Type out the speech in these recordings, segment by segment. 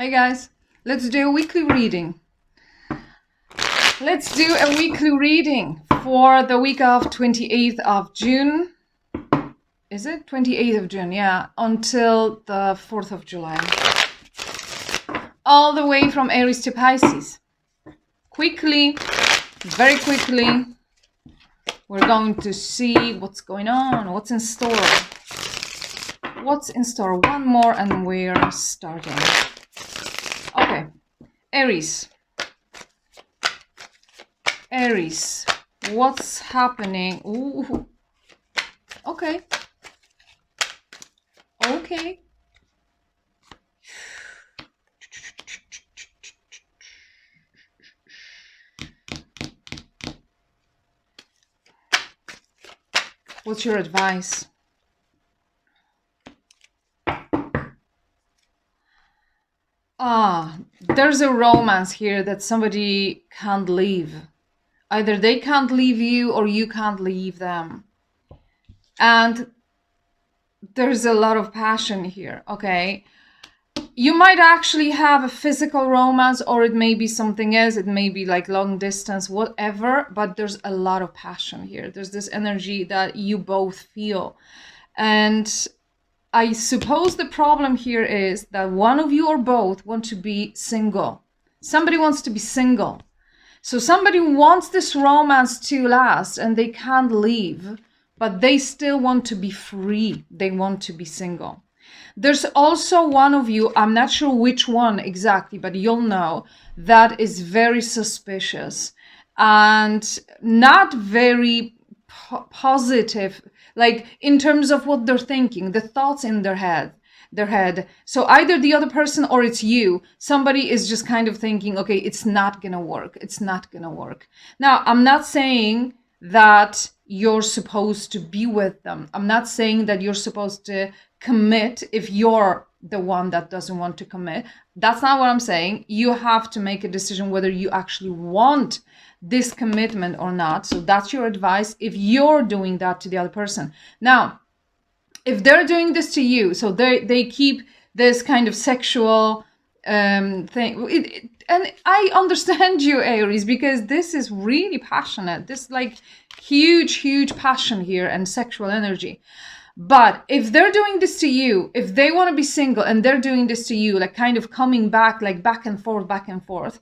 Hey guys, let's do a weekly reading. Let's do a weekly reading for the week of 28th of June. Is it 28th of June? Yeah, until the 4th of July. All the way from Aries to Pisces. Quickly, very quickly, we're going to see what's going on, what's in store. What's in store? One more and we're starting. Okay, Aries. Aries, what's happening? Ooh. Okay. Okay. What's your advice? There's a romance here that somebody can't leave. Either they can't leave you or you can't leave them. And there's a lot of passion here, okay? You might actually have a physical romance, or it may be something else. It may be like long distance, whatever, but there's a lot of passion here. There's this energy that you both feel. And I suppose the problem here is that one of you or both want to be single. Somebody wants to be single. So somebody wants this romance to last and they can't leave, but they still want to be free. They want to be single. There's also one of you, I'm not sure which one exactly, but you'll know, that is very suspicious and not very positive, like in terms of what they're thinking, the thoughts in their head. So either the other person or it's you. Somebody is just kind of thinking, okay, it's not gonna work. It's not gonna work. Now, I'm not saying that you're supposed to be with them. I'm not saying that you're supposed to commit if you're the one that doesn't want to commit. That's not what I'm saying. You have to make a decision whether you actually want this commitment or not. So that's your advice if you're doing that to the other person. Now, if they're doing this to you, so they keep this kind of sexual thing, and I understand you, Aries, because this is really passionate. This like huge passion here and sexual energy. But if they're doing this to you, if they want to be single and they're doing this to you, like kind of coming back, like back and forth,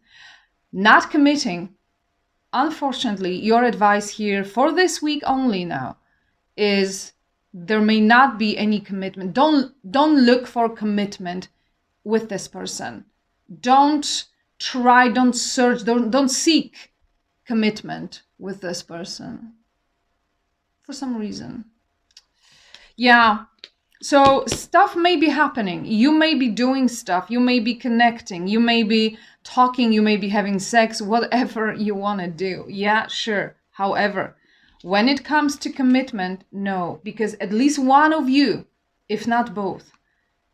not committing, unfortunately, your advice here for this week only now is there may not be any commitment. Don't look for commitment with this person. Don't try, don't search, don't seek commitment with this person for some reason. Yeah, so stuff may be happening. You may be doing stuff. You may be connecting. You may be talking. You may be having sex, whatever you want to do. Yeah, sure. However, when it comes to commitment, no, because at least one of you, if not both,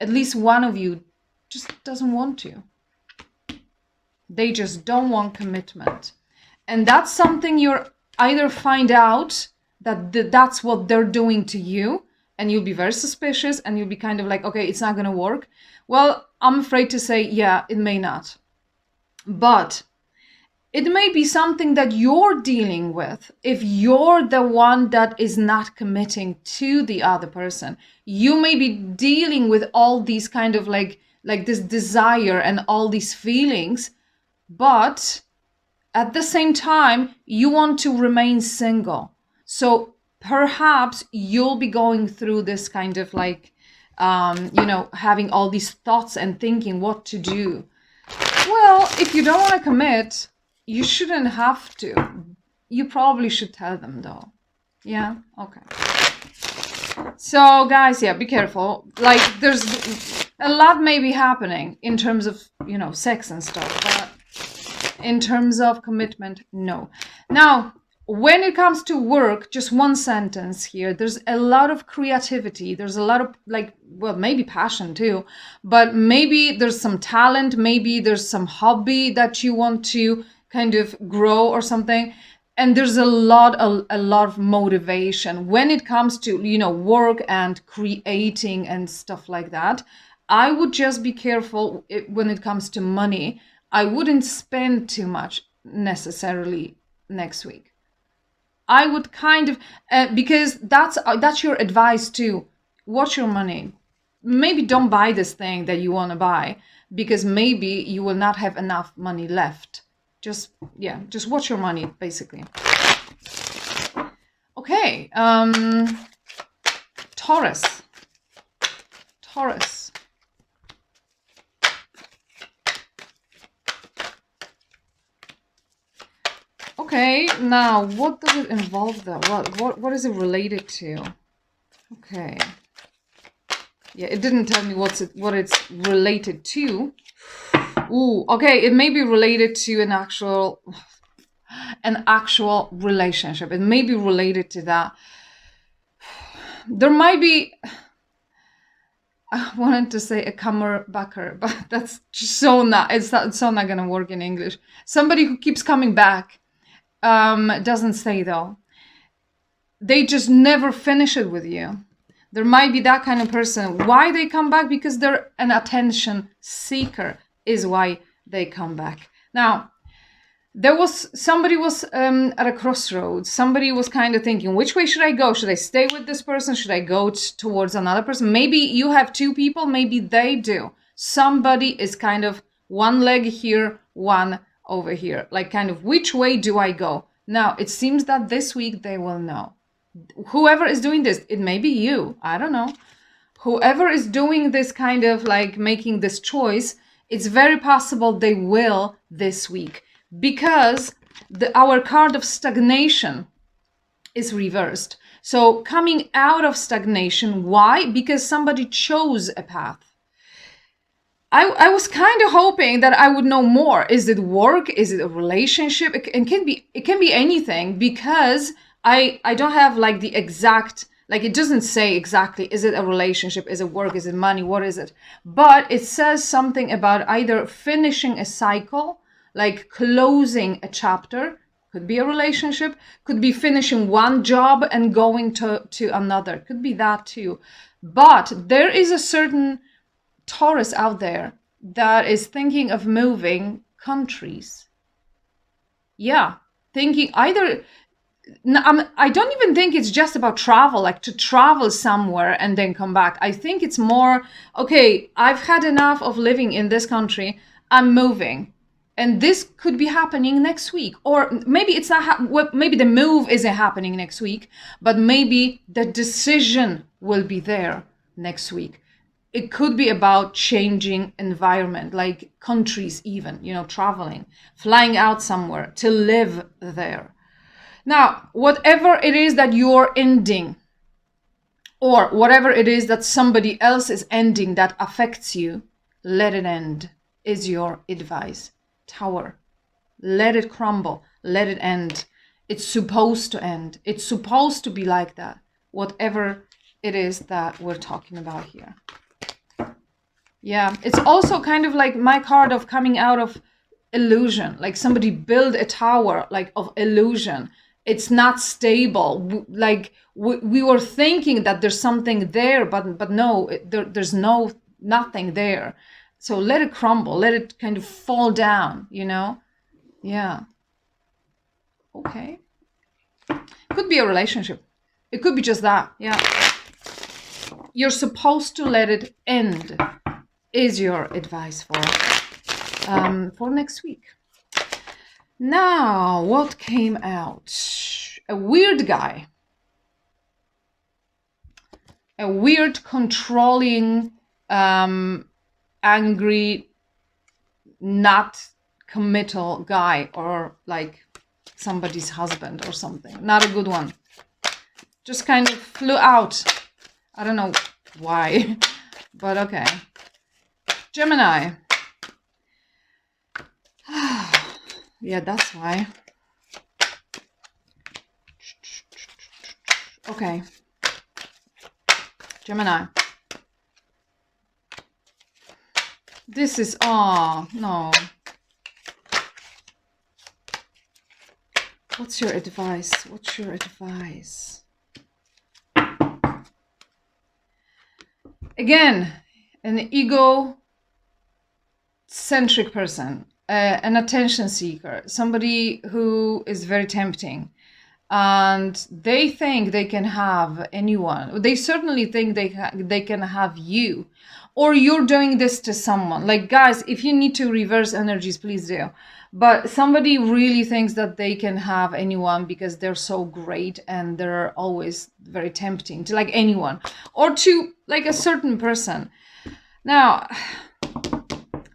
at least one of you just doesn't want to. They just don't want commitment. And that's something you're either find out that that's what they're doing to you, and you'll be very suspicious and you'll be kind of like, okay, it's not going to work. Well, I'm afraid to say, yeah, it may not. But it may be something that you're dealing with. If you're the one that is not committing to the other person, you may be dealing with all these kind of like this desire and all these feelings, but at the same time, you want to remain single. So perhaps you'll be going through this kind of like, having all these thoughts and thinking what to do. Well, if you don't want to commit, you shouldn't have to. You probably should tell them though. Yeah? Okay. So guys, yeah, be careful. Like there's a lot may be happening in terms of, sex and stuff, but in terms of commitment, no. Now, when it comes to work, just one sentence here, there's a lot of creativity. There's a lot of maybe passion too, but maybe there's some talent. Maybe there's some hobby that you want to kind of grow or something. And there's a lot of motivation when it comes to, work and creating and stuff like that. I would just be careful when it comes to money. I wouldn't spend too much necessarily next week. I would kind of, because that's your advice too. Watch your money. Maybe don't buy this thing that you want to buy, because maybe you will not have enough money left. Just watch your money, basically. Okay, Taurus. Okay, now what does it involve though? What is it related to? Okay. Yeah, it didn't tell me what it's related to. Ooh, okay, it may be related to an actual relationship. It may be related to that. There might be, I wanted to say a comebacker, but that's just so not gonna work in English. Somebody who keeps coming back. Doesn't say though. They just never finish it with you. There might be that kind of person. Why they come back? Because they're an attention seeker is why they come back. Now, somebody was at a crossroads. Somebody was kind of thinking, which way should I go? Should I stay with this person? Should I go towards another person? Maybe you have two people. Maybe they do. Somebody is kind of one leg here, one over here. Like kind of, which way do I go? Now, it seems that this week they will know. Whoever is doing this, it may be you. I don't know. Whoever is doing this kind of like making this choice, it's very possible they will this week, because our card of stagnation is reversed. So coming out of stagnation, why? Because somebody chose a path. I was kind of hoping that I would know more. Is it work? Is it a relationship? It can be anything, because I don't have like the exact, like it doesn't say exactly, is it a relationship? Is it work? Is it money? What is it? But it says something about either finishing a cycle, like closing a chapter, could be a relationship, could be finishing one job and going to another, could be that too. But there is a certain Taurus out there that is thinking of moving countries. Yeah, thinking either, I don't even think it's just about travel, like to travel somewhere and then come back. I think it's more, okay, I've had enough of living in this country, I'm moving. And this could be happening next week. Or maybe it's not, maybe the move isn't happening next week, but maybe the decision will be there next week. It could be about changing environment, like countries even, traveling, flying out somewhere to live there. Now, whatever it is that you're ending, or whatever it is that somebody else is ending that affects you, let it end, is your advice. Tower. Let it crumble. Let it end. It's supposed to end. It's supposed to be like that. Whatever it is that we're talking about here. Yeah, it's also kind of like my card of coming out of illusion. Like somebody built a tower like of illusion. It's not stable. Like we were thinking that there's something there, but no, there's nothing there. So let it crumble. Let it kind of fall down, Yeah. Okay. Could be a relationship. It could be just that. Yeah. You're supposed to let it end, is your advice for next week. Now, what came out? A weird guy. A weird, controlling, angry, not committal guy, or like somebody's husband or something. Not a good one. Just kind of flew out. I don't know why, but okay. Gemini. Yeah, that's why. Okay. Gemini. This is, oh, no. What's your advice? What's your advice? Again, an ego-centric person, an attention seeker, somebody who is very tempting. And they think they can have anyone. They certainly think they can have you, or you're doing this to someone. Like, guys, if you need to reverse energies, please do. But somebody really thinks that they can have anyone because they're so great and they're always very tempting to like anyone or to like a certain person. Now,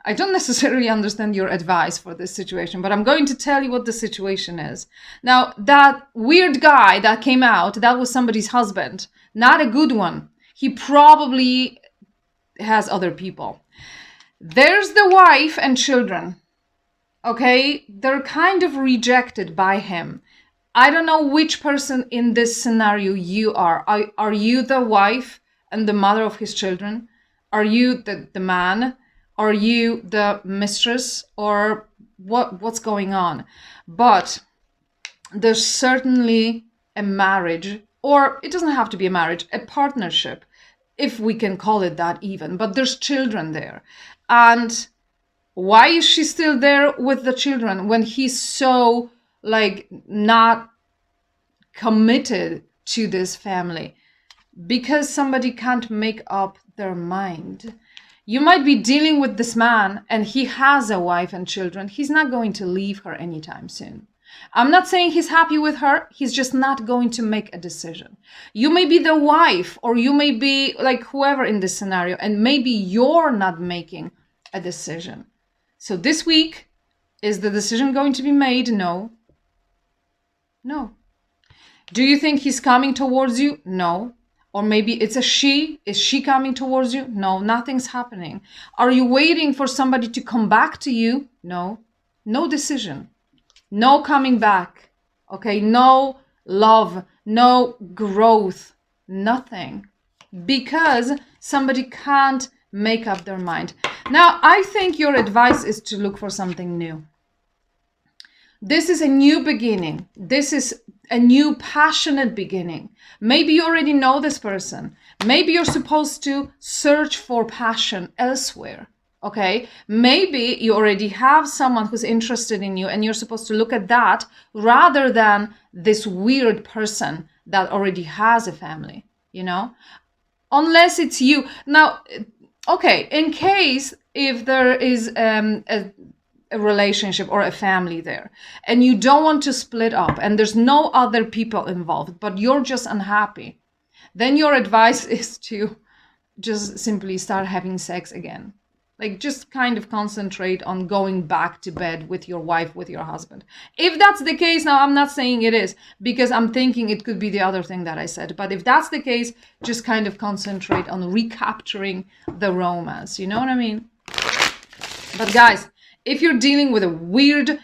I don't necessarily understand your advice for this situation, but I'm going to tell you what the situation is. Now, that weird guy that came out, that was somebody's husband, not a good one. He probably has other people. There's the wife and children. Okay, they're kind of rejected by him. I don't know which person in this scenario you are. Are you the wife and the mother of his children? Are you the man? Are you the mistress? Or what's going on? But there's certainly a marriage, or it doesn't have to be a marriage, a partnership, if we can call it that even. But there's children there. And why is she still there with the children when he's so like not committed to this family? Because somebody can't make up their mind. You might be dealing with this man and he has a wife and children. He's not going to leave her anytime soon. I'm not saying he's happy with her. He's just not going to make a decision. You may be the wife, or you may be like whoever in this scenario, and maybe you're not making a decision. So this week, is the decision going to be made? No. No. Do you think he's coming towards you? No. Or maybe it's a she. Is she coming towards you? No, nothing's happening. Are you waiting for somebody to come back to you? No. No decision. No coming back. Okay, no love, no growth, nothing. Because somebody can't make up their mind. Now, I think your advice is to look for something new. This is a new beginning. This is a new passionate beginning. Maybe you already know this person. Maybe you're supposed to search for passion elsewhere. Okay, maybe you already have someone who's interested in you and you're supposed to look at that rather than this weird person that already has a family, you know? Unless it's you. Now, okay, in case if there is a relationship or a family there and you don't want to split up and there's no other people involved, but you're just unhappy, then your advice is to just simply start having sex again. Like, just kind of concentrate on going back to bed with your wife, with your husband. If that's the case, now I'm not saying it is, because I'm thinking it could be the other thing that I said. But if that's the case, just kind of concentrate on recapturing the romance. You know what I mean? But guys, if you're dealing with a weird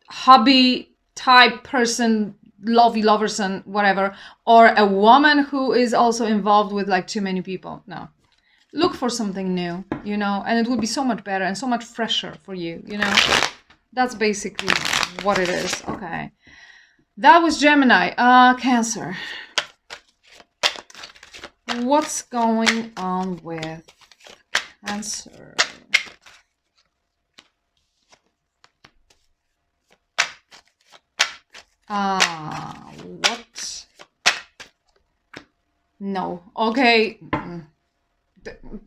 hobby type person, loverson, whatever, or a woman who is also involved with like too many people, no. Look for something new, you know, and it would be so much better and so much fresher for you, you know. That's basically what it is. Okay. That was Gemini. Cancer. What's going on with Cancer? What? No. Okay.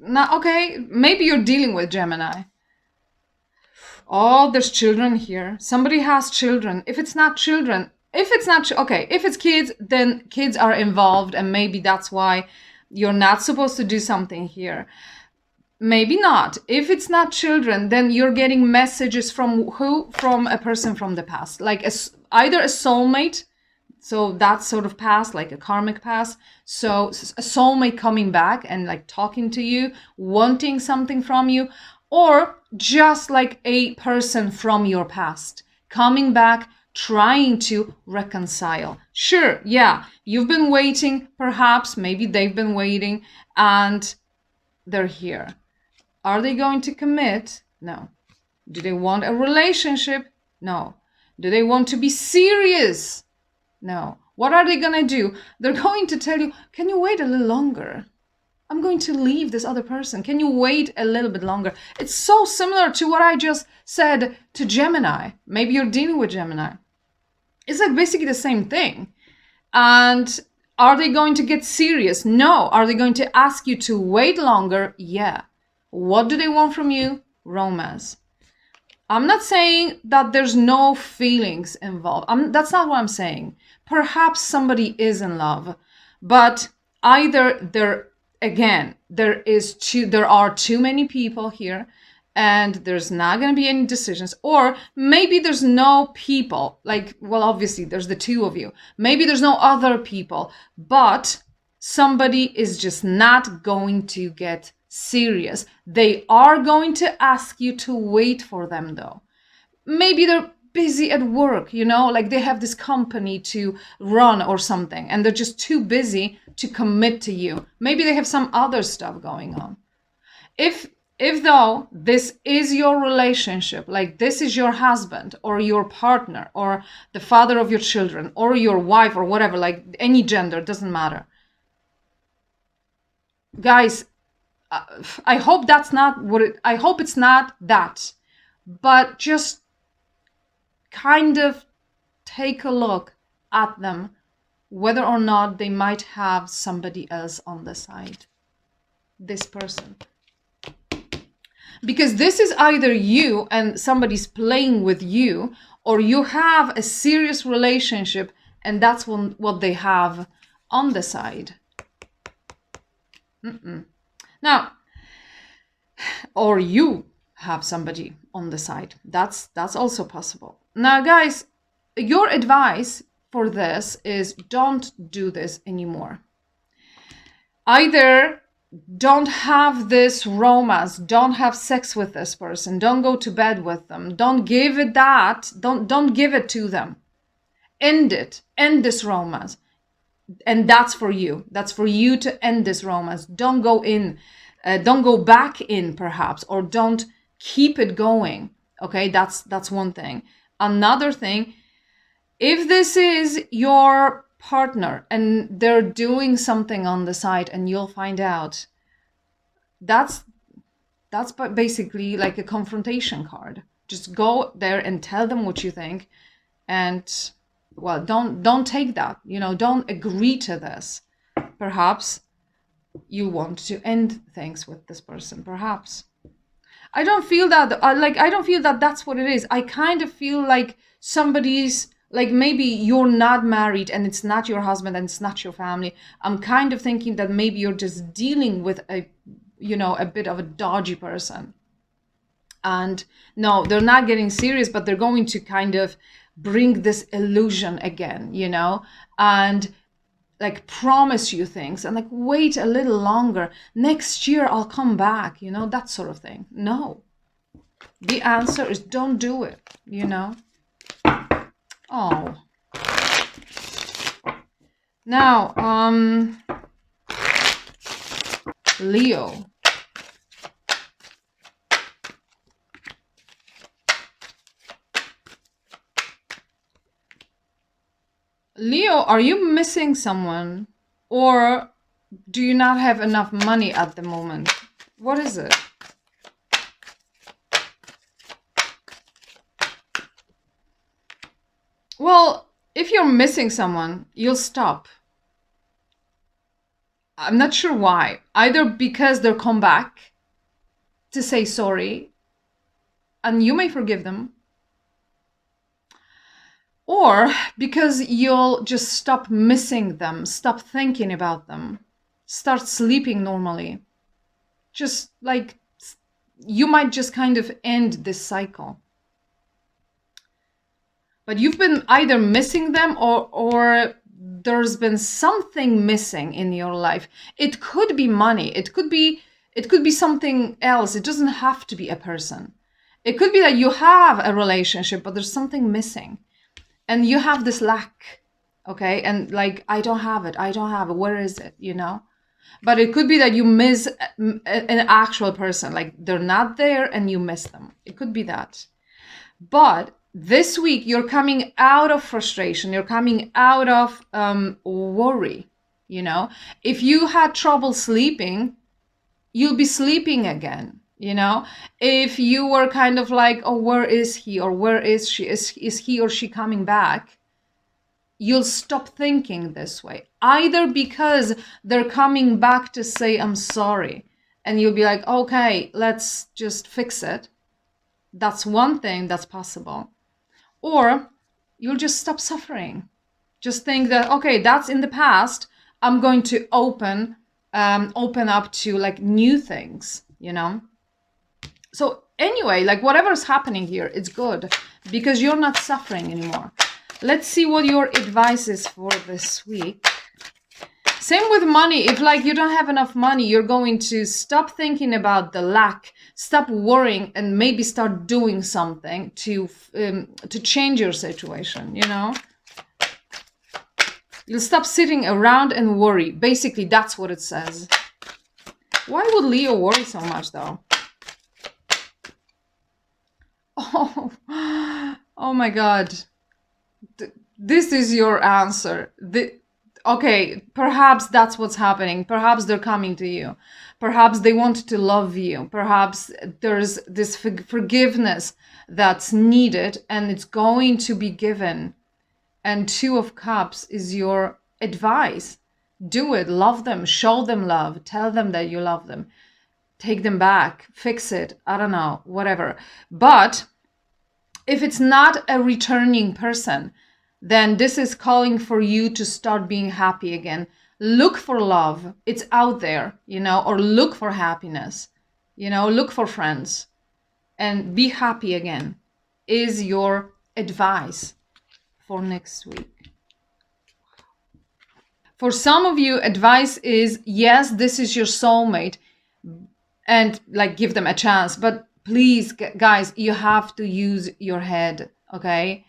Now, okay, maybe you're dealing with Gemini. Oh, there's children here. Somebody has children. If it's not children, if it's kids, then kids are involved, and maybe that's why you're not supposed to do something here. Maybe not. If it's not children, then you're getting messages from who? From a person from the past, like either a soulmate. So that's sort of past, like a karmic past. So a soulmate coming back and like talking to you, wanting something from you, or just like a person from your past coming back, trying to reconcile. Sure, yeah, you've been waiting, perhaps, maybe they've been waiting, and they're here. Are they going to commit? No. Do they want a relationship? No. Do they want to be serious? No. What are they going to do? They're going to tell you, can you wait a little longer? I'm going to leave this other person. Can you wait a little bit longer? It's so similar to what I just said to Gemini. Maybe you're dealing with Gemini. It's like basically the same thing. And are they going to get serious? No. Are they going to ask you to wait longer? Yeah. What do they want from you? Romance. I'm not saying that there's no feelings involved. That's not what I'm saying. Perhaps somebody is in love, but either there are too many people here and there's not going to be any decisions, or maybe there's no people. Like, well, obviously there's the two of you. Maybe there's no other people, but somebody is just not going to get serious. They are going to ask you to wait for them though. Maybe they're busy at work, like they have this company to run or something, and they're just too busy to commit to you. Maybe they have some other stuff going on. If though this is your relationship, like this is your husband or your partner or the father of your children or your wife or whatever, like any gender, doesn't matter. Guys, I hope that's not I hope it's not that, but just kind of take a look at them, whether or not they might have somebody else on the side, this person. Because this is either you and somebody's playing with you, or you have a serious relationship and that's what they have on the side. Now, or you have somebody on the side. That's also possible. Now, guys, your advice for this is don't do this anymore. Either don't have this romance, don't have sex with this person, don't go to bed with them, don't give it that, don't give it to them. End it, end this romance. And that's for you. That's for you to end this romance. Don't go in, don't go back in perhaps, or don't keep it going. Okay, that's one thing. Another thing, if this is your partner and they're doing something on the side and you'll find out, that's basically like a confrontation card. Just go there and tell them what you think, and well, don't take that, don't agree to this. Perhaps you want to end things with this person. Perhaps I don't feel that I don't feel that that's what it is. I kind of feel like somebody's, like, maybe you're not married and it's not your husband and it's not your family. I'm kind of thinking that maybe you're just dealing with a bit of a dodgy person. And no, they're not getting serious, but they're going to kind of bring this illusion again, and like promise you things and like wait a little longer. Next year I'll come back, that sort of thing. No, the answer is don't do it, Oh. Now, Leo. Leo, are you missing someone, or do you not have enough money at the moment? What is it? Well, if you're missing someone, you'll stop. I'm not sure why. Either because they'll come back to say sorry, and you may forgive them, or because you'll just stop missing them, stop thinking about them, start sleeping normally. Just like you might just kind of end this cycle. But you've been either missing them or there's been something missing in your life. It could be money. It could be something else. It doesn't have to be a person. It could be that you have a relationship, but there's something missing. And you have this lack, okay? And like, I don't have it. Where is it, But it could be that you miss an actual person. Like, they're not there and you miss them. It could be that. But this week, you're coming out of frustration. You're coming out of worry, If you had trouble sleeping, you'll be sleeping again. You know, if you were kind of like, oh, where is he or where is she? Is he or she coming back? You'll stop thinking this way. Either because they're coming back to say, I'm sorry. And you'll be like, okay, let's just fix it. That's one thing that's possible. Or you'll just stop suffering. Just think that, okay, that's in the past. I'm going to open up to like new things, you know? So anyway, like whatever's happening here, it's good because you're not suffering anymore. Let's see what your advice is for this week. Same with money. If like you don't have enough money, you're going to stop thinking about the lack, stop worrying, and maybe start doing something to change your situation, you know? You'll stop sitting around and worry. Basically, that's what it says. Why would Leo worry so much though? Oh my God. This is your answer. Okay, perhaps that's what's happening. Perhaps they're coming to you. Perhaps they want to love you. Perhaps there's this forgiveness that's needed and it's going to be given. And 2 of Cups is your advice. Do it. Love them. Show them love. Tell them that you love them. Take them back. Fix it. I don't know. Whatever. But if it's not a returning person, then this is calling for you to start being happy again. Look for love. It's out there, you know, or look for happiness, you know, look for friends and be happy again is your advice for next week. For some of you, advice is, yes, this is your soulmate and like give them a chance. But please, guys, you have to use your head, okay?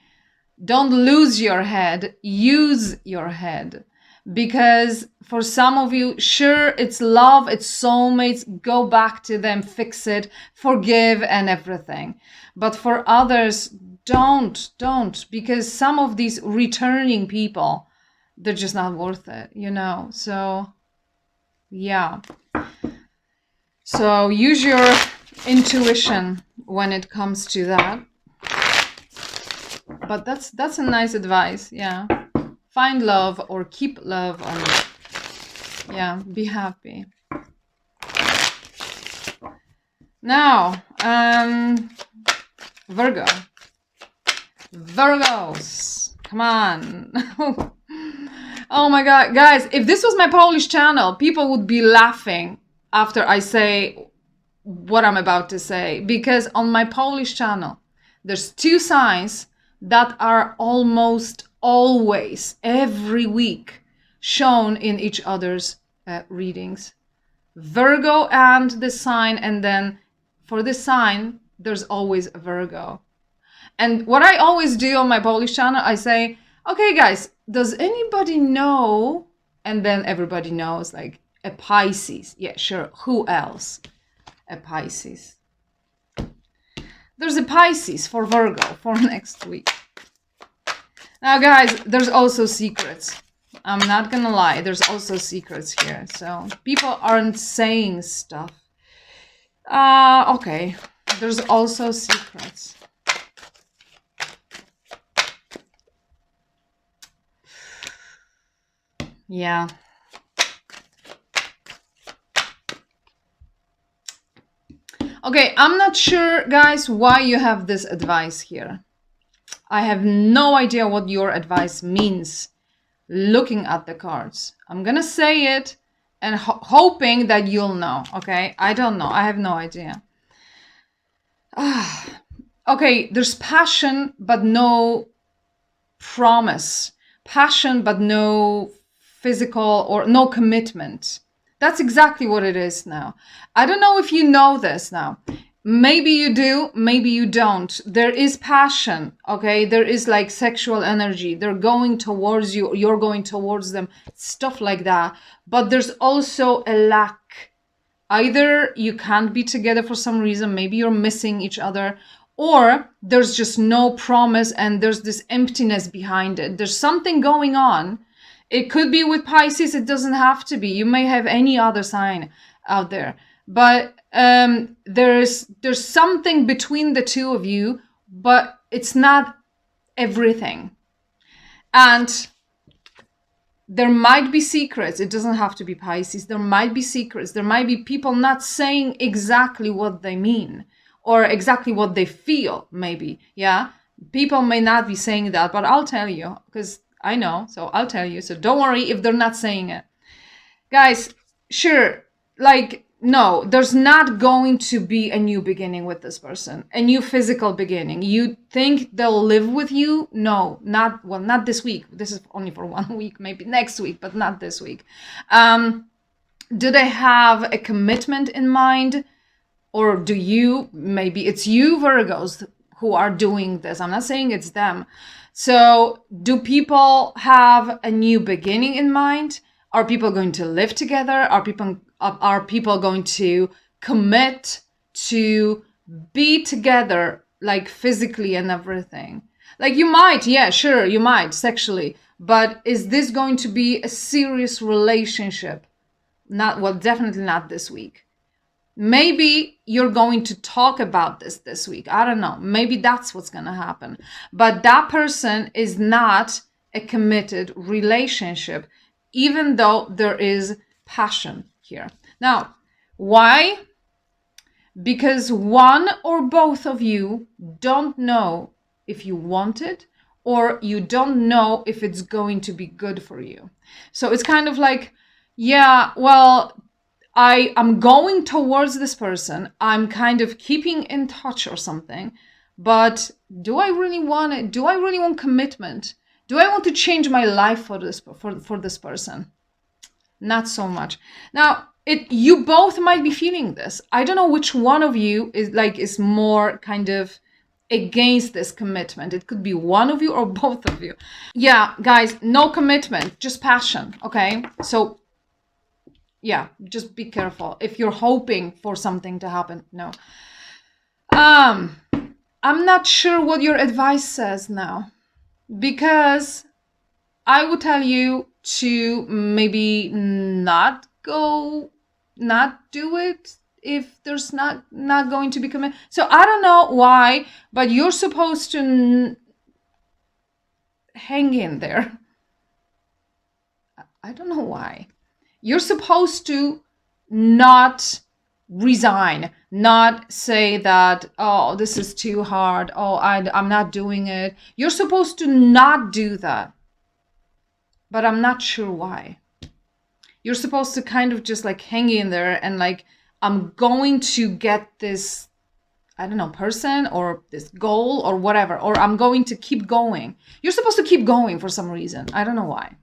Don't lose your head, use your head. Because for some of you, sure, it's love, it's soulmates, go back to them, fix it, forgive and everything. But for others, don't, because some of these returning people, they're just not worth it, you know? So, yeah. So use your intuition when it comes to that. But that's a nice advice, yeah. Find love or keep love or yeah, be happy. Now, Virgo. Virgos, come on. Oh my God, guys, if this was my Polish channel, people would be laughing after I say what I'm about to say. Because on my Polish channel, there's 2 signs that are almost always, every week, shown in each other's readings. Virgo and the sign, and then for the sign, there's always a Virgo. And what I always do on my Polish channel, I say, okay, guys, does anybody know? And then everybody knows, like, a Pisces. Yeah, sure. Who else? A Pisces. There's a Pisces for Virgo for next week. Now, guys, there's also secrets. I'm not gonna lie. There's also secrets here. So people aren't saying stuff. Okay. There's also secrets. Yeah. Okay, I'm not sure, guys, why you have this advice here. I have no idea what your advice means looking at the cards. I'm gonna say it and hoping that you'll know, okay? I don't know. I have no idea. Okay, there's passion, but no promise. Passion, but no physical or no commitment. That's exactly what it is now. I don't know if you know this now. Maybe you do, maybe you don't. There is passion, okay? There is like sexual energy. They're going towards you, you're going towards them, stuff like that. But there's also a lack. Either you can't be together for some reason, maybe you're missing each other, or there's just no promise and there's this emptiness behind it. There's something going on. It could be with Pisces, it doesn't have to be. You may have any other sign out there. but there's something between the two of you, but it's not everything. And there might be secrets. It doesn't have to be Pisces. There might be secrets. There might be people not saying exactly what they mean or exactly what they feel, maybe. Yeah, people may not be saying that, but I'll tell you because I know, so I'll tell you. So don't worry if they're not saying it. Guys, sure, like, no, there's not going to be a new beginning with this person, a new physical beginning. You think they'll live with you? No, not this week. This is only for 1 week, maybe next week, but not this week. Do they have a commitment in mind? Or do you, maybe it's you Virgos who are doing this. I'm not saying it's them. So do people have a new beginning in mind? Are people going to live together? Are people going to commit to be together, like physically and everything? Like you might, yeah, sure, you might sexually, but is this going to be a serious relationship? Not, well, definitely not this week. Maybe you're going to talk about this week. I don't know. Maybe that's what's going to happen. But that person is not a committed relationship, even though there is passion here. Now, why? Because one or both of you don't know if you want it, or you don't know if it's going to be good for you. So it's kind of like, yeah, well, I'm going towards this person. I'm kind of keeping in touch or something. But do I really want it? Do I really want commitment? Do I want to change my life for this person? Not so much. Now, you both might be feeling this. I don't know which one of you is more kind of against this commitment. It could be one of you or both of you. Yeah, guys, no commitment, just passion. Okay, so yeah, just be careful if you're hoping for something to happen. No. I'm not sure what your advice says now, because I would tell you to maybe not do it if there's not going to be commitment. So I don't know why, but you're supposed to hang in there. I don't know why. You're supposed to not resign, not say that, oh, this is too hard. Oh, I'm not doing it. You're supposed to not do that. But I'm not sure why. You're supposed to kind of just like hang in there and like, I'm going to get this, I don't know, person or this goal or whatever, or I'm going to keep going. You're supposed to keep going for some reason. I don't know why.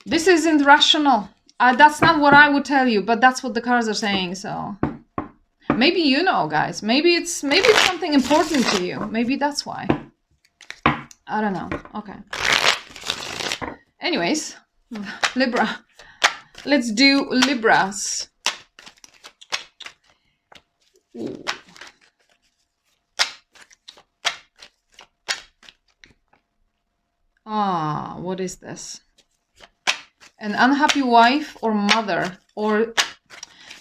This isn't rational. That's not what I would tell you, but that's what the cards are saying. So maybe you know, guys. Maybe it's something important to you. Maybe that's why. I don't know. Okay. Anyways, Libra. Let's do Libras. Ooh. What is this? An unhappy wife or mother, or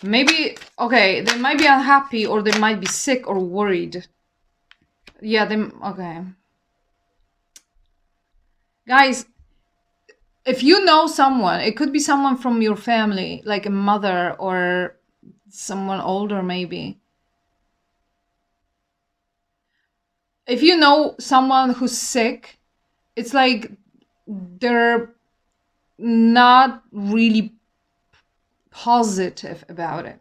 maybe, okay, they might be unhappy or they might be sick or worried. Yeah, okay. Guys, if you know someone, it could be someone from your family, like a mother or someone older maybe. If you know someone who's sick, it's like they're not really positive about it.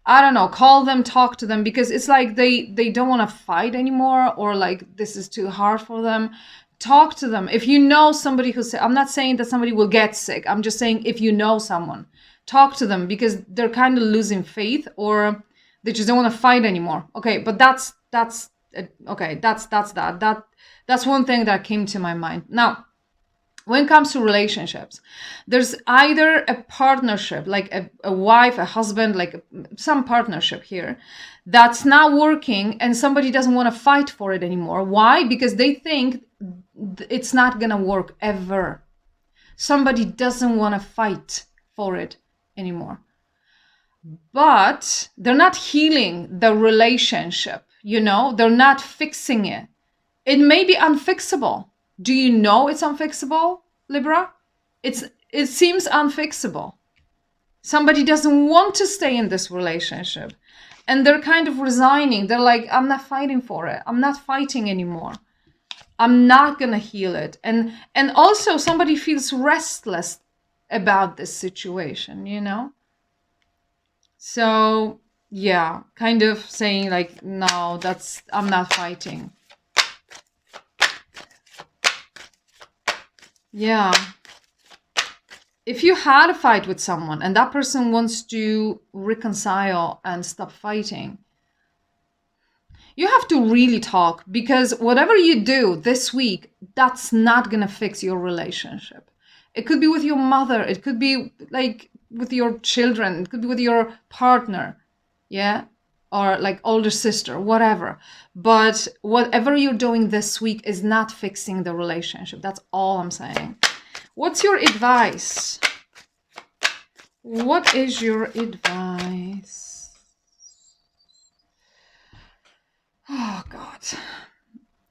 I don't know, call them, talk to them, because it's like they don't want to fight anymore, or like this is too hard for them. Talk to them. If you know somebody who's sick, I'm not saying that somebody will get sick. I'm just saying if you know someone, talk to them, because they're kind of losing faith, or they just don't want to fight anymore. Okay, but that's okay. That's one thing that came to my mind. Now, when it comes to relationships, there's either a partnership, like a wife, a husband, like some partnership here that's not working, and somebody doesn't want to fight for it anymore. Why? Because they think it's not going to work ever. Somebody doesn't want to fight for it anymore. But they're not healing the relationship, you know? They're not fixing it. It may be unfixable. Do you know it's unfixable, Libra? It seems unfixable. Somebody doesn't want to stay in this relationship. And they're kind of resigning. They're like, I'm not fighting for it. I'm not fighting anymore. I'm not going to heal it. And also somebody feels restless about this situation, you know? So, yeah, kind of saying like, no, I'm not fighting. Yeah. If you had a fight with someone and that person wants to reconcile and stop fighting, you have to really talk, because whatever you do this week, that's not going to fix your relationship. It could be with your mother. It could be like with your children. It could be with your partner. Yeah. Or like older sister, whatever. But whatever you're doing this week is not fixing the relationship. That's all I'm saying. What's your advice? What is your advice? Oh, God.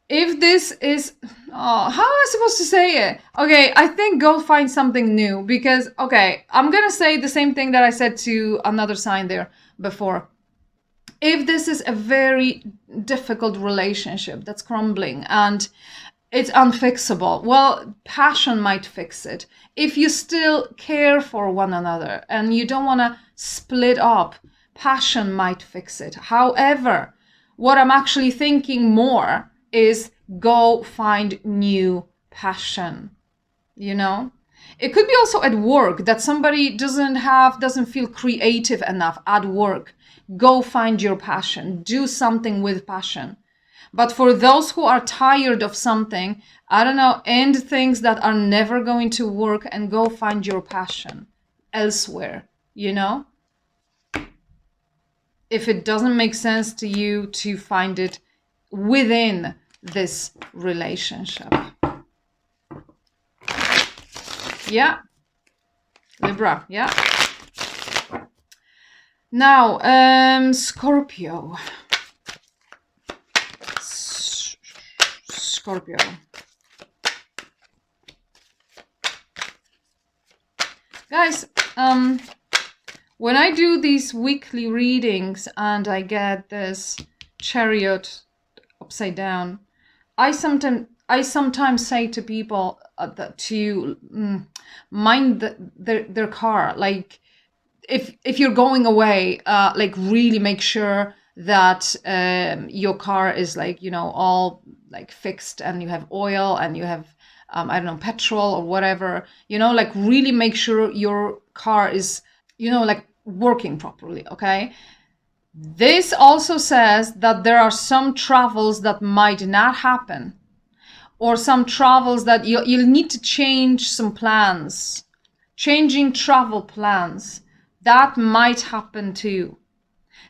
If this is... Oh, how am I supposed to say it? Okay, I think go find something new. Because, okay, I'm going to say the same thing that I said to another sign there before. If this is a very difficult relationship that's crumbling and it's unfixable, well, passion might fix it. If you still care for one another and you don't want to split up, passion might fix it. However, what I'm actually thinking more is go find new passion, you know? It could be also at work that somebody doesn't feel creative enough at work. Go find your passion. Do something with passion. But for those who are tired of something, I don't know, end things that are never going to work and go find your passion elsewhere, you know? If it doesn't make sense to you to find it within this relationship. Yeah. Libra, yeah. Now, Scorpio. Scorpio. Guys, when I do these weekly readings and I get this chariot upside down, I sometimes say to people to mind their car. Like, if you're going away, like really make sure that your car is like, you know, all like fixed and you have oil and you have I don't know, petrol or whatever, you know, like really make sure your car is, you know, like working properly. Okay. This also says that there are some travels that might not happen, or some travels that you'll need to change some plans. Changing travel plans, that might happen too.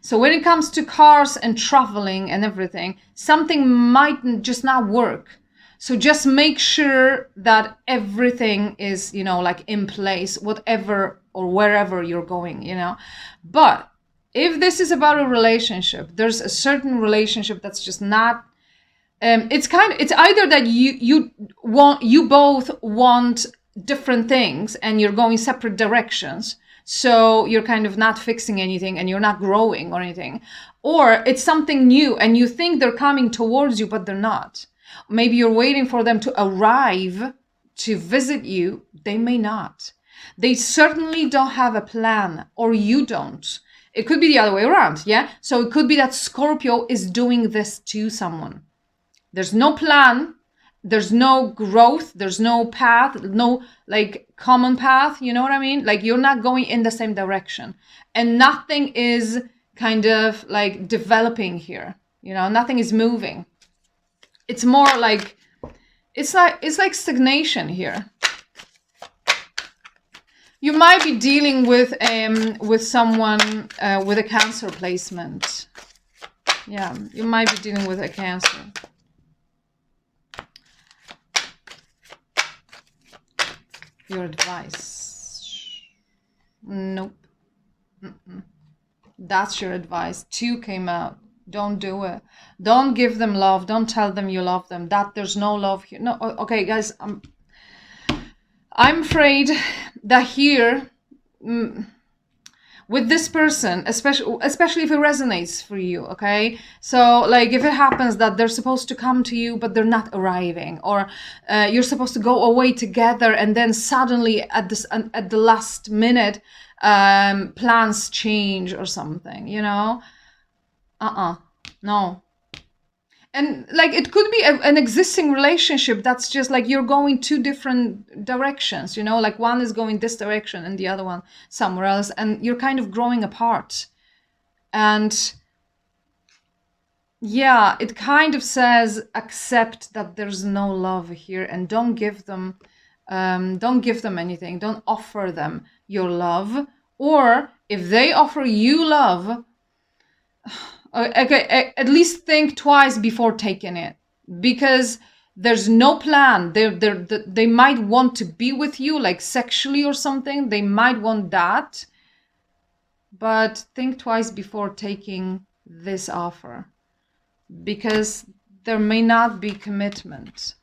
So when it comes to cars and traveling and everything, something might just not work. So just make sure that everything is, you know, like in place, whatever or wherever you're going, you know. But if this is about a relationship, there's a certain relationship that's just not, it's either that you both want different things and you're going separate directions. So you're kind of not fixing anything and you're not growing or anything. Or it's something new and you think they're coming towards you, but they're not. Maybe you're waiting for them to arrive to visit you. They may not. They certainly don't have a plan, or you don't. It could be the other way around, yeah? So it could be that Scorpio is doing this to someone. There's no plan. There's no growth. There's no path, no like common path. You know what I mean? Like you're not going in the same direction and nothing is kind of like developing here. You know, nothing is moving. It's more like, it's like stagnation here. You might be dealing with someone with a Cancer placement. Yeah, you might be dealing with a Cancer. Your advice. Nope. That's your advice. 2 came out. Don't do it. Don't give them love. Don't tell them you love them. That there's no love here. No, okay, guys. I'm afraid that here, with this person, especially if it resonates for you, okay? So, like, if it happens that they're supposed to come to you, but they're not arriving, or you're supposed to go away together, and then suddenly at the last minute, plans change or something, you know? No. And like it could be an existing relationship that's just like you're going 2 different directions, you know, like one is going this direction and the other one somewhere else, and you're kind of growing apart. And yeah, it kind of says accept that there's no love here, and don't give them anything. Don't offer them your love, or if they offer you love, okay, at least think twice before taking it, because there's no plan. They might want to be with you, like sexually or something. They might want that, but think twice before taking this offer, because there may not be commitment.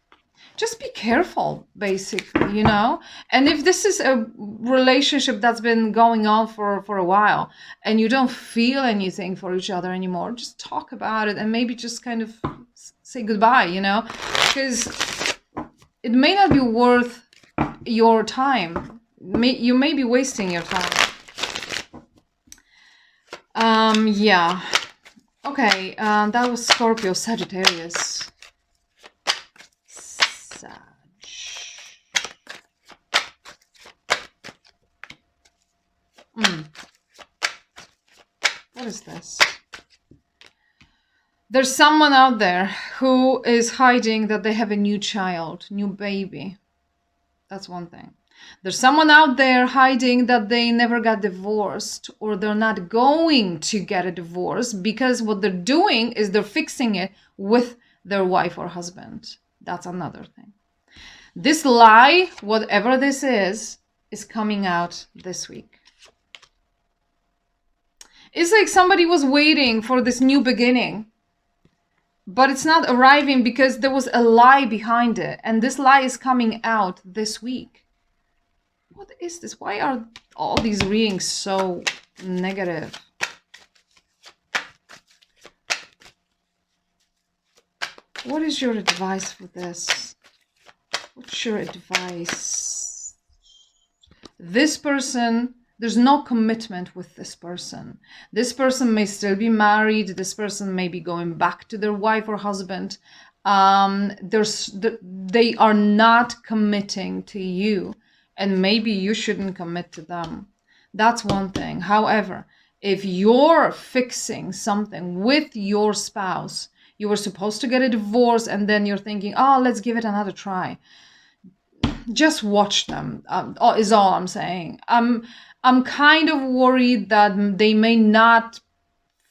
Just be careful, basically, you know? And if this is a relationship that's been going on for a while and you don't feel anything for each other anymore, just talk about it and maybe just kind of say goodbye, you know? Because it may not be worth your time. You may be wasting your time. Yeah. Okay, that was Scorpio, Sagittarius. What is this? There's someone out there who is hiding that they have a new child, new baby. That's one thing. There's someone out there hiding that they never got divorced, or they're not going to get a divorce, because what they're doing is they're fixing it with their wife or husband. That's another thing. This lie, whatever this is coming out this week. It's like somebody was waiting for this new beginning, but it's not arriving because there was a lie behind it. And this lie is coming out this week. What is this? Why are all these readings so negative? What is your advice for this? What's your advice? This person, there's no commitment with this person. This person may still be married. This person may be going back to their wife or husband. They are not committing to you, and maybe you shouldn't commit to them. That's one thing. However, if you're fixing something with your spouse, you were supposed to get a divorce, and then you're thinking, oh, let's give it another try. Just watch them, is all I'm saying. I'm kind of worried that they may not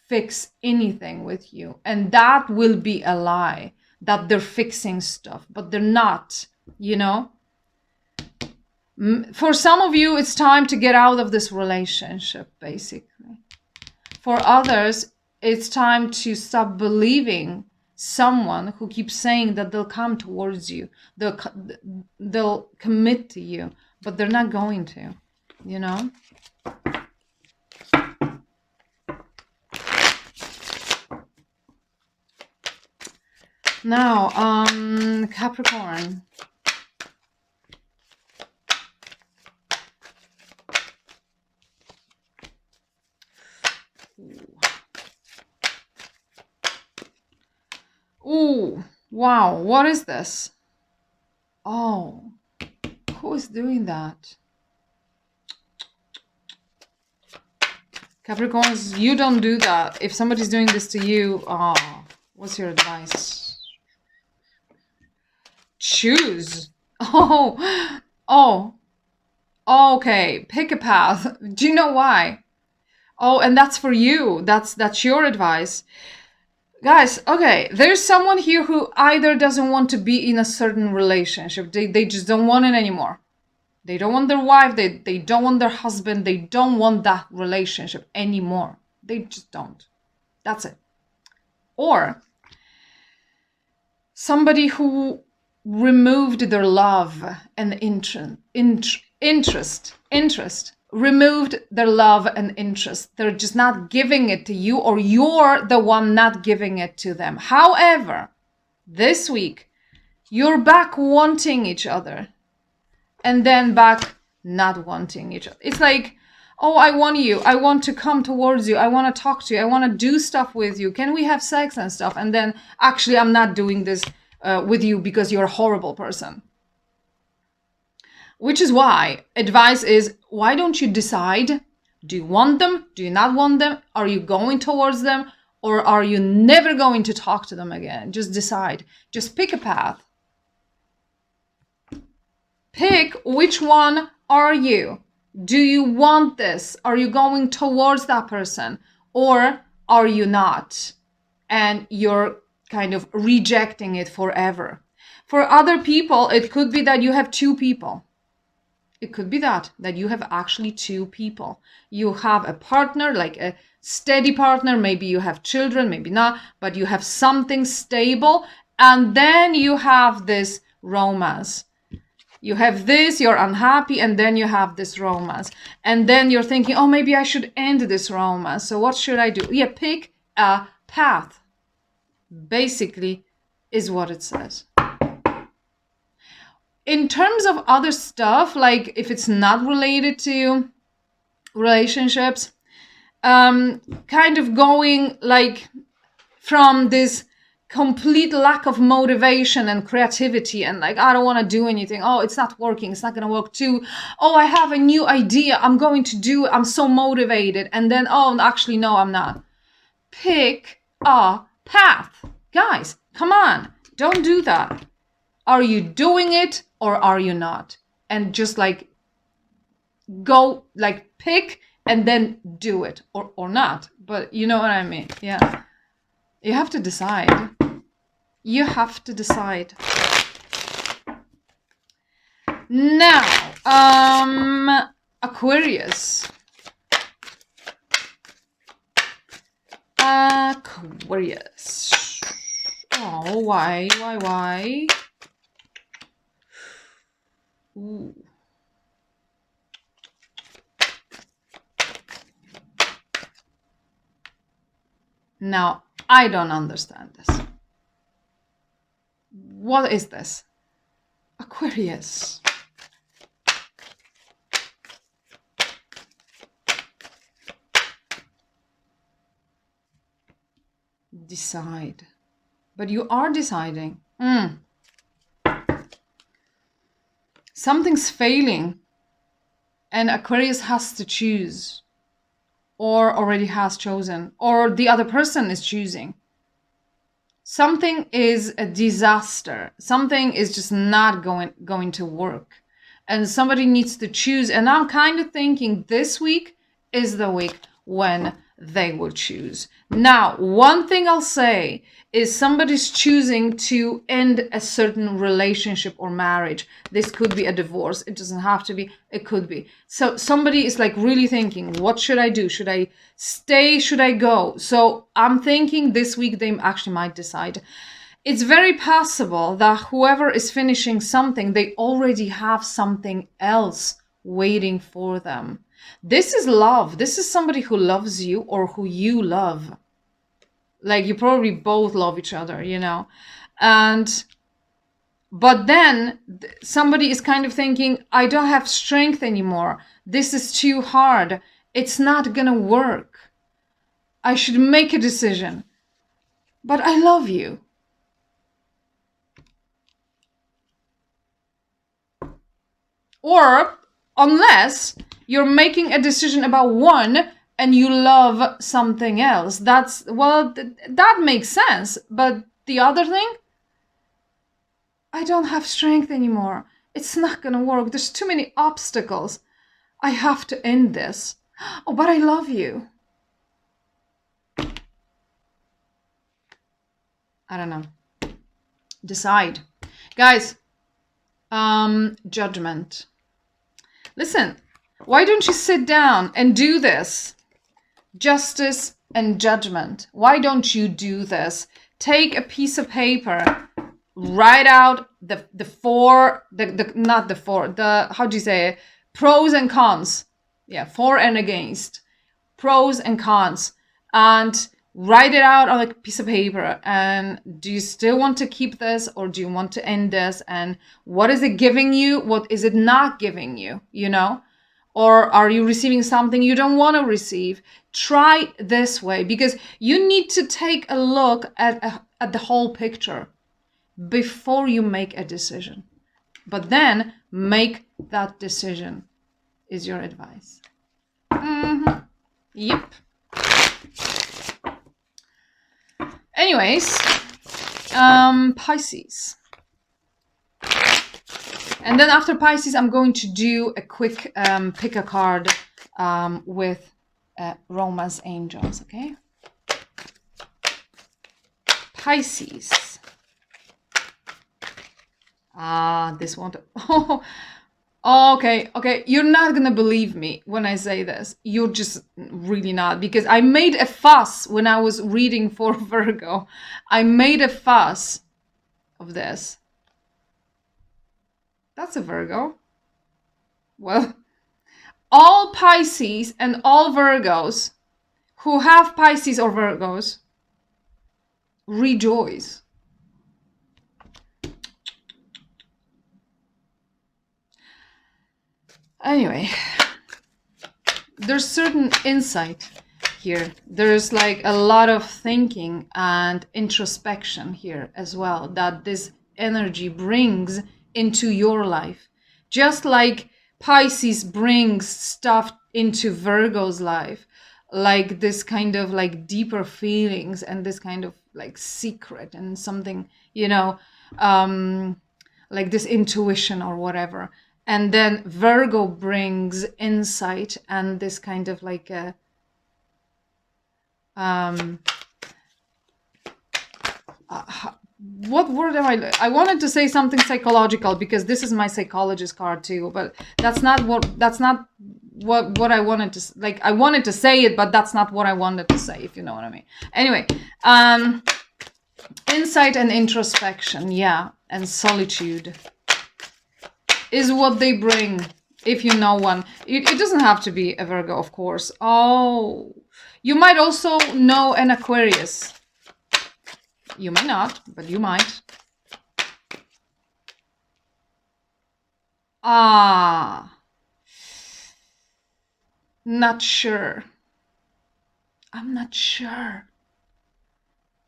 fix anything with you. And that will be a lie, that they're fixing stuff, but they're not, you know? For some of you, it's time to get out of this relationship, basically. For others, it's time to stop believing someone who keeps saying that they'll come towards you. They'll commit to you, but they're not going to, you know? Now, Capricorn. Ooh, wow, what is this? Oh, who is doing that? Capricorns, you don't do that. If somebody's doing this to you, what's your advice? Choose. Okay, pick a path. Do you know why? Oh, and that's for you. That's your advice. Guys, okay, there's someone here who either doesn't want to be in a certain relationship. They just don't want it anymore. They don't want their wife, they don't want their husband, they don't want that relationship anymore. They just don't. That's it. Or somebody who removed their love and interest, removed their love and interest. They're just not giving it to you, or you're the one not giving it to them. However, this week, you're back wanting each other, and then back not wanting each other. It's like, oh, I want you. I want to come towards you. I want to talk to you. I want to do stuff with you. Can we have sex and stuff? And then actually, I'm not doing this with you because you're a horrible person. Which is why advice is, why don't you decide? Do you want them? Do you not want them? Are you going towards them? Or are you never going to talk to them again? Just decide. Just pick a path. Pick which one are you. Do you want this? Are you going towards that person? Or are you not? And you're kind of rejecting it forever. For other people, it could be that you have two people. It could be that you have actually two people. You have a partner, like a steady partner. Maybe you have children, maybe not, but you have something stable. And then you have this romance. You have this, you're unhappy, and then you have this romance. And then you're thinking, oh, maybe I should end this romance. So what should I do? Yeah, pick a path. Basically, is what it says. In terms of other stuff, like if it's not related to relationships, kind of going like from this complete lack of motivation and creativity and like, I don't want to do anything. Oh, it's not working. It's not going to work too. Oh, I have a new idea. I'm going to do it. I'm so motivated. And then, oh, actually, no, I'm not. Pick a path. Guys, come on. Don't do that. Are you doing it or are you not? And just like go, like pick and then do it or not. But you know what I mean? Yeah. You have to decide. You have to decide. Now, Aquarius. Aquarius. Oh, why? Ooh. Now, I don't understand this. What is this? Aquarius. Decide. But you are deciding. Something's failing. And Aquarius has to choose. Or already has chosen. Or the other person is choosing. Something is a disaster. Something is just not going to work. And somebody needs to choose. And I'm kind of thinking this week is the week when they will choose. Now, one thing I'll say is somebody's choosing to end a certain relationship or marriage. This could be a divorce. It doesn't have to be. It could be. So somebody is like really thinking, what should I do? Should I stay? Should I go? So I'm thinking this week they actually might decide. It's very possible that whoever is finishing something, they already have something else waiting for them. This is love. This is somebody who loves you or who you love. Like you probably both love each other, you know. But then somebody is kind of thinking, I don't have strength anymore. This is too hard. It's not gonna work. I should make a decision. But I love you. Or unless you're making a decision about one and you love something else. That's, well, that makes sense. But the other thing, I don't have strength anymore. It's not gonna work. There's too many obstacles. I have to end this. Oh, but I love you. I don't know. Decide. Guys, judgment. Listen, why don't you sit down and do this? Justice and judgment. Why don't you do this? Take a piece of paper, write out how do you say it? Pros and cons. Yeah, for and against. Pros and cons. And write it out on a piece of paper. And do you still want to keep this, or do you want to end this? And what is it giving you? What is it not giving you? You know? Or are you receiving something you don't want to receive? Try this way, because you need to take a look at the whole picture before you make a decision. But then make that decision, is your advice. Yep. Anyways, Pisces. And then after Pisces, I'm going to do a quick pick a card with romance angels, okay? Pisces. This one. Oh, okay. You're not going to believe me when I say this. You're just really not. Because I made a fuss when I was reading for Virgo. I made a fuss of this. That's a Virgo. Well, all Pisces and all Virgos who have Pisces or Virgos, rejoice. Anyway, there's certain insight here. There's like a lot of thinking and introspection here as well that this energy brings into your life. Just like Pisces brings stuff into Virgo's life, like this kind of like deeper feelings and this kind of like secret and something, you know, like this intuition or whatever. And then Virgo brings insight and this kind of like a what word am I wanted to say something psychological, because this is my psychologist card too, but that's not what I wanted to, like, I wanted to say it, but that's not what I wanted to say, if you know what I mean. Anyway, insight and introspection, yeah, and solitude is what they bring. If you know one, it doesn't have to be a Virgo, of course. Oh, you might also know an Aquarius. You may not, but you might. Not sure. I'm not sure.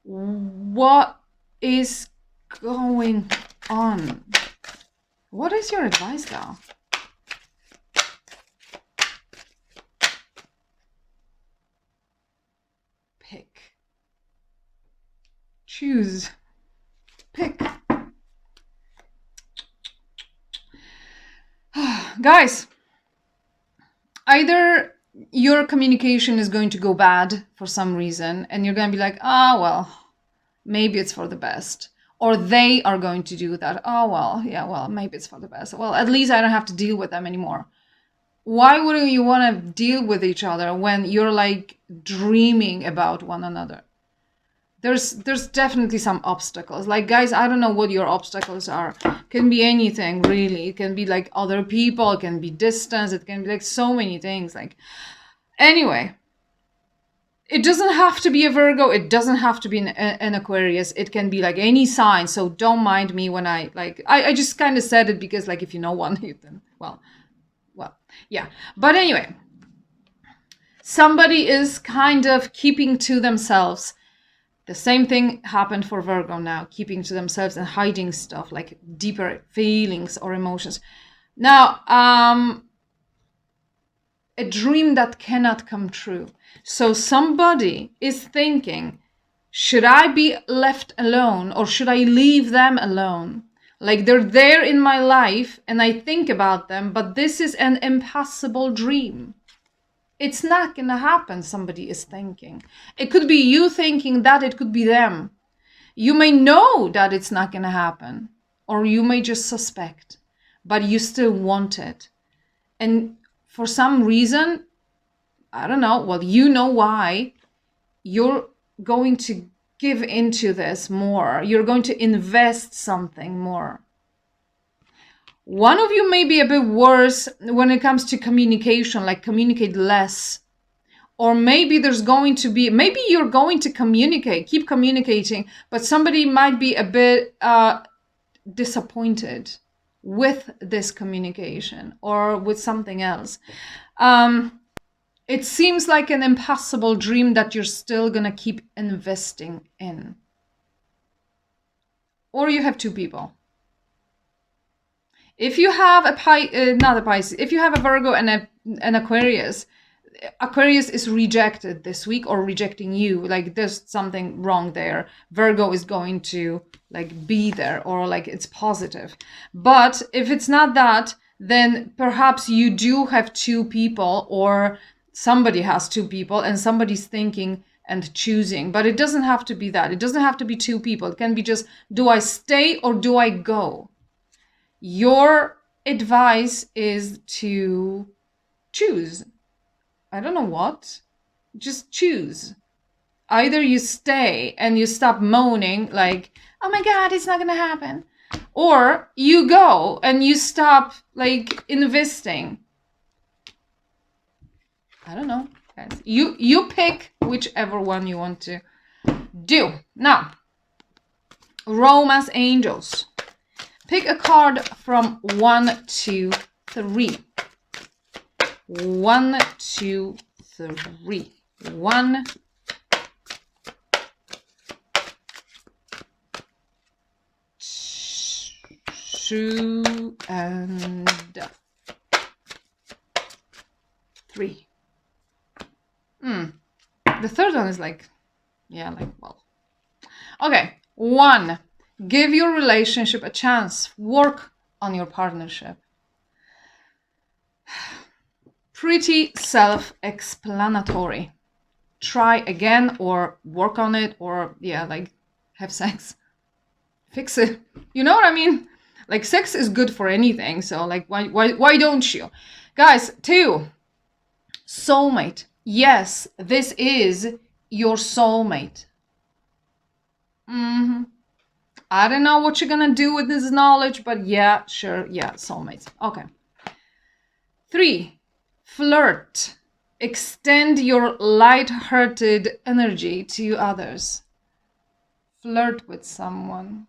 What is going on? What is your advice, though? Pick. Choose. Pick. Guys, either your communication is going to go bad for some reason and you're going to be like, well, maybe it's for the best. Or they are going to do that. Well, maybe it's for the best. Well, at least I don't have to deal with them anymore. Why wouldn't you want to deal with each other when you're like dreaming about one another? There's definitely some obstacles. Like, guys, I don't know what your obstacles are. It can be anything, really. It can be like other people. It can be distance. It can be like so many things. Like, anyway, it doesn't have to be a Virgo. It doesn't have to be an Aquarius. It can be like any sign. So don't mind me when I just kind of said it because, like, if you know one, then, well, yeah. But anyway, somebody is kind of keeping to themselves. The same thing happened for Virgo now, keeping to themselves and hiding stuff like deeper feelings or emotions. Now, a dream that cannot come true. So somebody is thinking, should I be left alone or should I leave them alone? Like, they're there in my life and I think about them, but this is an impossible dream. It's not going to happen, somebody is thinking. It could be you thinking that, it could be them. You may know that it's not going to happen, or you may just suspect, but you still want it. And for some reason, I don't know, well, you know why, you're going to give into this more. You're going to invest something more. One of you may be a bit worse when it comes to communication, like communicate less. Or maybe there's going to be, maybe you're going to communicate, keep communicating, but somebody might be a bit disappointed with this communication or with something else. It seems like an impossible dream that you're still gonna keep investing in. Or you have two people. If you have not a Pisces, if you have a Virgo and an Aquarius, Aquarius is rejected this week or rejecting you. Like there's something wrong there. Virgo is going to like be there or like it's positive. But if it's not that, then perhaps you do have two people or somebody has two people and somebody's thinking and choosing. But it doesn't have to be that. It doesn't have to be two people. It can be just, do I stay or do I go? Your advice is to choose. I don't know what. Just choose. Either you stay and you stop moaning like, oh my God, it's not gonna happen. Or you go and you stop like investing. I don't know, guys. You pick whichever one you want to do. Now, romance angels. Pick a card from 1 to 3. 1, 2, 3. 1, 2, and 3. The third one is like, yeah, like, well. Okay, 1. Give your relationship a chance. Work on your partnership. Pretty self-explanatory. Try again or work on it or, yeah, like have sex. Fix it. You know what I mean? Like sex is good for anything. So like, why don't you? Guys, 2. Soulmate. Yes, this is your soulmate. I don't know what you're gonna do with this knowledge, but yeah, sure, yeah, soulmates. Okay. 3, flirt. Extend your light-hearted energy to others. Flirt with someone.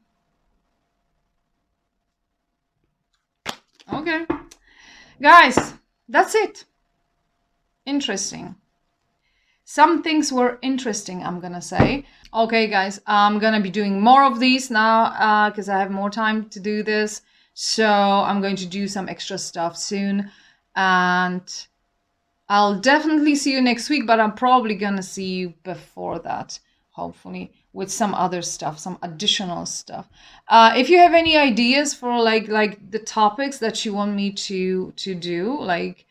Okay. Guys, that's it. Interesting. Some things were interesting, I'm gonna say. Okay, guys, I'm gonna be doing more of these now because I have more time to do this. So I'm going to do some extra stuff soon. And I'll definitely see you next week, but I'm probably gonna see you before that, hopefully, with some other stuff, some additional stuff. If you have any ideas for like the topics that you want me to do, like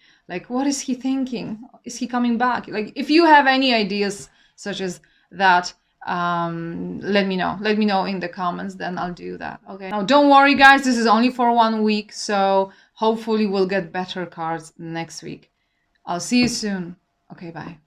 what is he thinking? Is he coming back? Like if you have any ideas such as that, let me know. Let me know in the comments, then I'll do that. Okay. Now don't worry, guys, this is only for 1 week, so hopefully we'll get better cards next week. I'll see you soon. Okay, bye.